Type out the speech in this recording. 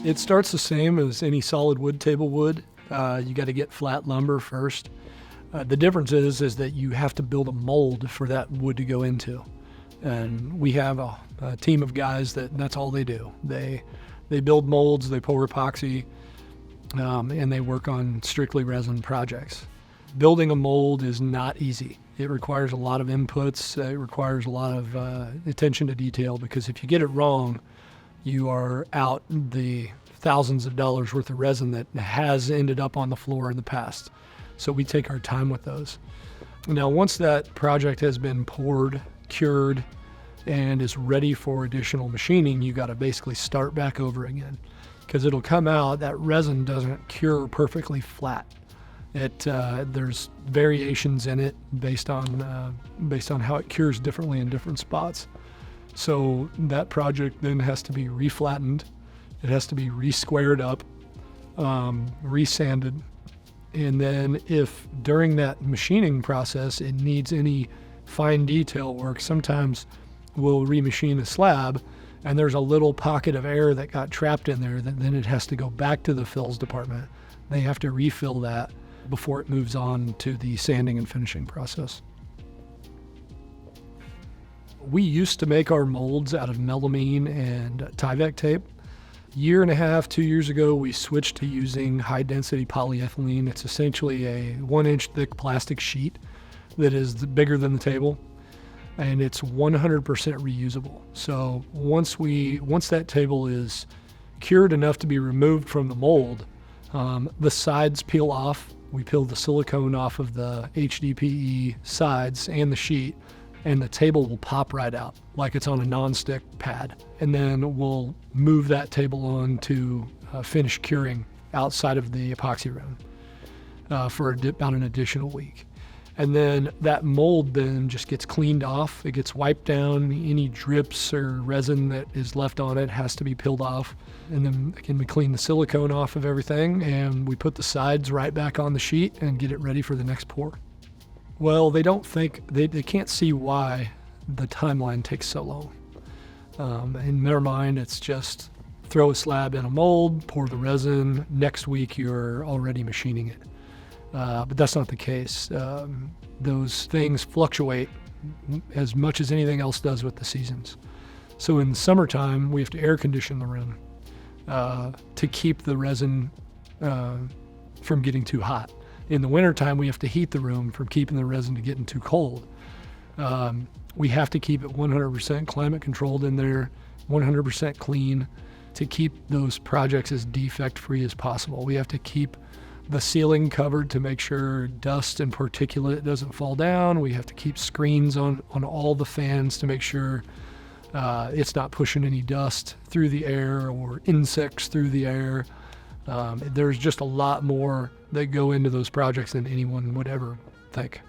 It starts the same as any solid wood table would. You got to get flat lumber first. The difference is that you have to build a mold for that wood to go into. And we have a team of guys that's all they do. They build molds, they pour epoxy, and they work on strictly resin projects. Building a mold is not easy. It requires a lot of inputs. It requires a lot of attention to detail, because if you get it wrong, you are out the thousands of dollars worth of resin that has ended up on the floor in the past. So we take our time with those. Now, once that project has been poured, cured, and is ready for additional machining, you got to basically start back over again, because it'll come out, that resin doesn't cure perfectly flat. There's variations in it based on how it cures differently in different spots. So that project then has to be reflattened. It has to be re-squared up, resanded. And then if during that machining process it needs any fine detail work, sometimes we'll remachine a slab and there's a little pocket of air that got trapped in there, then it has to go back to the fills department. They have to refill that before it moves on to the sanding and finishing process. We used to make our molds out of melamine and Tyvek tape. Year and a half, 2 years ago, we switched to using high-density polyethylene. It's essentially a 1-inch thick plastic sheet that is bigger than the table, and it's 100% reusable. So once that table is cured enough to be removed from the mold, the sides peel off. We peel the silicone off of the HDPE sides and the sheet, and the table will pop right out like it's on a non-stick pad. And then we'll move that table on to finish curing outside of the epoxy room for about an additional week. And then that mold then just gets cleaned off. It gets wiped down. Any drips or resin that is left on it has to be peeled off. And then again, we clean the silicone off of everything, and we put the sides right back on the sheet and get it ready for the next pour. Well, they can't see why the timeline takes so long. In their mind, it's just throw a slab in a mold, pour the resin, next week you're already machining it. But that's not the case. Those things fluctuate as much as anything else does with the seasons. So in the summertime, we have to air condition the room to keep the resin from getting too hot. In the wintertime, we have to heat the room from keeping the resin to getting too cold. We have to keep it 100% climate controlled in there, 100% clean, to keep those projects as defect-free as possible. We have to keep the ceiling covered to make sure dust and particulate doesn't fall down. We have to keep screens on all the fans to make sure it's not pushing any dust through the air or insects through the air. There's just a lot more that go into those projects than anyone would ever think.